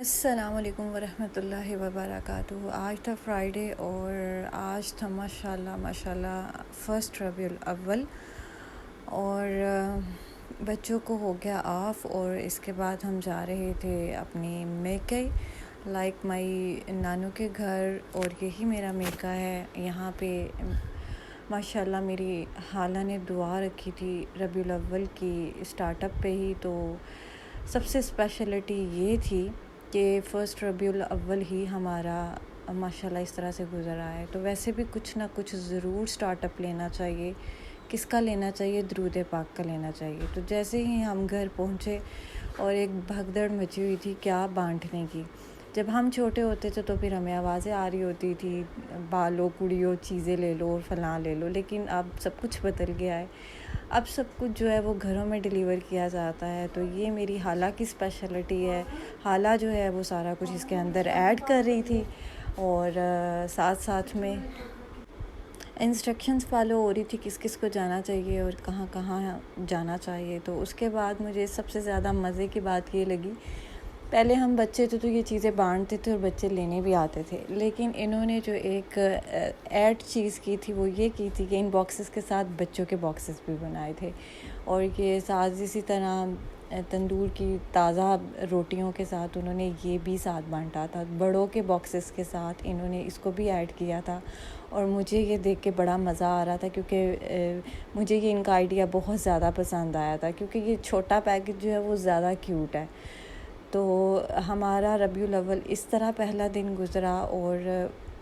अस्सलामुअलैकुम वरहमतुल्लाहि वबरकातुहू। आज था फ्राइडे और आज था माशाल्लाह माशाल्लाह फ़र्स्ट रबीउल अव्वल और बच्चों को हो गया ऑफ और इसके बाद हम जा रहे थे अपनी मेके लाइक माई नानू के घर। और यही मेरा मेका है। यहाँ पे माशाल्लाह मेरी खाला ने दुआ रखी थी रबीउल अव्वल की स्टार्टअप पे ही, तो सबसे स्पेशलिटी ये थी कि फ़र्स्ट रबीउल अव्वल ही हमारा माशाल्लाह इस तरह से गुज़रा है। तो वैसे भी कुछ ना कुछ ज़रूर स्टार्टअप लेना चाहिए। किसका लेना चाहिए? दरूद पाक का लेना चाहिए। तो जैसे ही हम घर पहुँचे और एक भगदड़ मची हुई थी क्या बांटने की। जब हम छोटे होते थे तो फिर हमें आवाज़ें आ रही होती थी, बालो कुड़ियों चीज़ें ले लो और फलां ले लो, लेकिन अब सब कुछ बदल गया है। अब सब कुछ जो है वो घरों में डिलीवर किया जाता है। तो ये मेरी खाला की स्पेशलिटी है। खाला जो है वो सारा कुछ इसके अंदर ऐड कर रही थी और साथ साथ में इंस्ट्रक्शंस फॉलो हो रही थी किस किस को जाना चाहिए और कहाँ कहाँ जाना चाहिए। तो उसके बाद मुझे सबसे ज़्यादा मज़े की बात ये लगी, पहले हम बच्चे थे तो ये चीज़ें बांटते थे और बच्चे लेने भी आते थे, लेकिन इन्होंने जो एक ऐड चीज़ की थी वो ये की थी कि इन बॉक्सेस के साथ बच्चों के बॉक्सेस भी बनाए थे। और ये साथ इसी तरह तंदूर की ताज़ा रोटियों के साथ उन्होंने ये भी साथ बांटा था। बड़ों के बॉक्सेस के साथ इन्होंने इसको भी ऐड किया था और मुझे ये देख के बड़ा मज़ा आ रहा था क्योंकि मुझे ये इनका आइडिया बहुत ज़्यादा पसंद आया था क्योंकि ये छोटा पैकेज जो है वो ज़्यादा क्यूट है। तो हमारा रबीउल अव्वल इस तरह पहला दिन गुज़रा और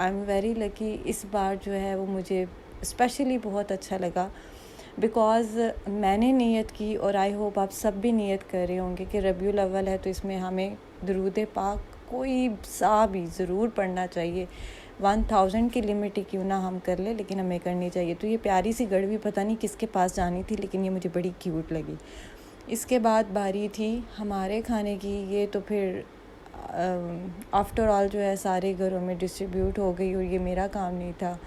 आई एम वेरी लकी। इस बार जो है वो मुझे स्पेशली बहुत अच्छा लगा बिकॉज़ मैंने नियत की और आई होप आप सब भी नियत कर रहे होंगे कि रबीउल अव्वल है तो इसमें हमें दरूद पाक कोई सा भी ज़रूर पढ़ना चाहिए। 1000 की लिमिट ही क्यों ना हम कर ले, लेकिन हमें करनी चाहिए। तो ये प्यारी सी गड़वी पता नहीं किसके पास जानी थी, लेकिन ये मुझे बड़ी क्यूट लगी। इसके बाद बारी थी हमारे खाने की। ये तो फिर आफ्टर ऑल जो है सारे घरों में डिस्ट्रीब्यूट हो गई और ये मेरा काम नहीं था।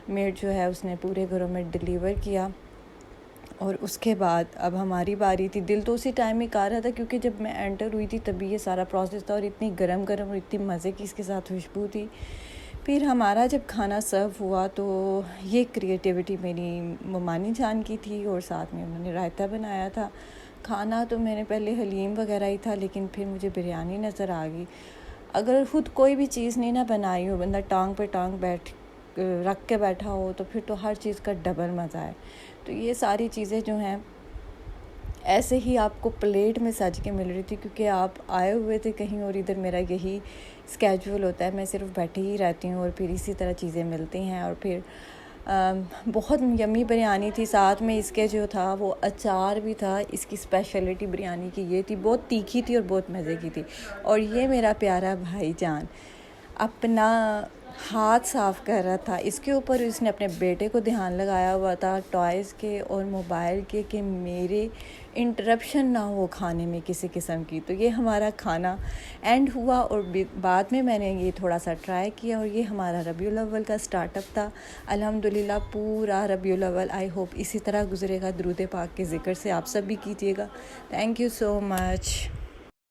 मेड जो है उसने पूरे घरों में डिलीवर किया और उसके बाद अब हमारी बारी थी। दिल तो उसी टाइम में कर रहा था क्योंकि जब मैं एंटर हुई थी तभी ये सारा प्रोसेस था और इतनी गरम गरम और इतनी मज़े की इसके साथ खुशबू थी। फिर हमारा जब खाना सर्व हुआ तो ये क्रिएटिविटी मेरी ममानी जान की थी और साथ में उन्होंने रायता बनाया था। खाना तो मैंने पहले हलीम वगैरह ही था, लेकिन फिर मुझे बिरयानी नज़र आ गई। अगर ख़ुद कोई भी चीज़ नहीं ना बनाई हो, बंदा टांग पे टांग रख के बैठा हो, तो फिर तो हर चीज़ का डबल मज़ा है। तो ये सारी चीज़ें जो हैं ऐसे ही आपको प्लेट में सज के मिल रही थी क्योंकि आप आए हुए थे कहीं और इधर मेरा यही स्केड्यूल होता है। मैं सिर्फ बैठी ही रहती हूँ और फिर इसी तरह चीज़ें मिलती हैं। और फिर बहुत यम्मी बिरयानी थी, साथ में इसके जो था वो अचार भी था। इसकी स्पेशलिटी बिरयानी की ये थी, बहुत तीखी थी और बहुत मज़े की थी। और ये मेरा प्यारा भाईजान अपना हाथ साफ़ कर रहा था, इसके ऊपर इसने अपने बेटे को ध्यान लगाया हुआ था टॉयज़ के और मोबाइल के कि मेरे इंटरप्शन ना हो खाने में किसी किस्म की। तो ये हमारा खाना एंड हुआ और बाद में मैंने ये थोड़ा सा ट्राई किया और ये हमारा रबीउल अव्वल का स्टार्टअप था। अल्हम्दुलिल्लाह पूरा रबीउल अव्वल आई होप इसी तरह गुजरेगा। दरूद पाक के ज़िक्र से आप सब भी कीजिएगा। Thank you so much.